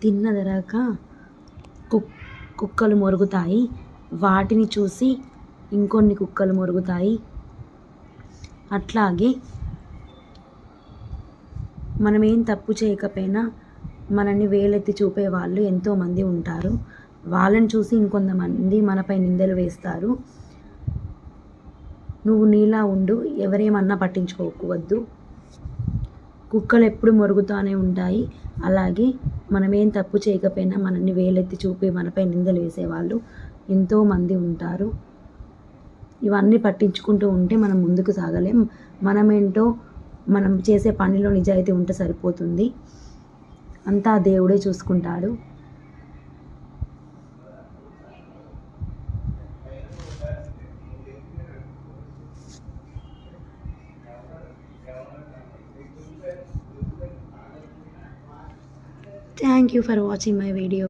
తిన్న తర్వాత కుక్కలు మొరుగుతాయి. వాటిని చూసి ఇంకొన్ని కుక్కలు మొరుగుతాయి. అట్లాగే మనం ఏం తప్పు చేయకపోయినా మనల్ని వేలెత్తి చూపే వాళ్ళు ఎంతోమంది ఉంటారు. వాళ్ళని చూసి ఇంకొంతమంది మనపై నిందలు వేస్తారు. నువ్వు నీలా ఉండు, ఎవరేమన్నా పట్టించుకోవద్దు. కుక్కలు ఎప్పుడు మొరుగుతూనే ఉంటాయి. అలాగే మనం ఏం తప్పు చేయకపోయినా మనల్ని వేలెత్తి చూపి మనపై నిందలు వేసేవాళ్ళు ఎంతోమంది ఉంటారు. ఇవన్నీ పట్టించుకుంటూ ఉంటే మనం ముందుకు సాగలేం. మనమేంటో మనం చేసే పనిలో నిజాయితీ ఉంటే సరిపోతుంది. అంతా దేవుడే చూసుకుంటాడు. Thank you for watching my video.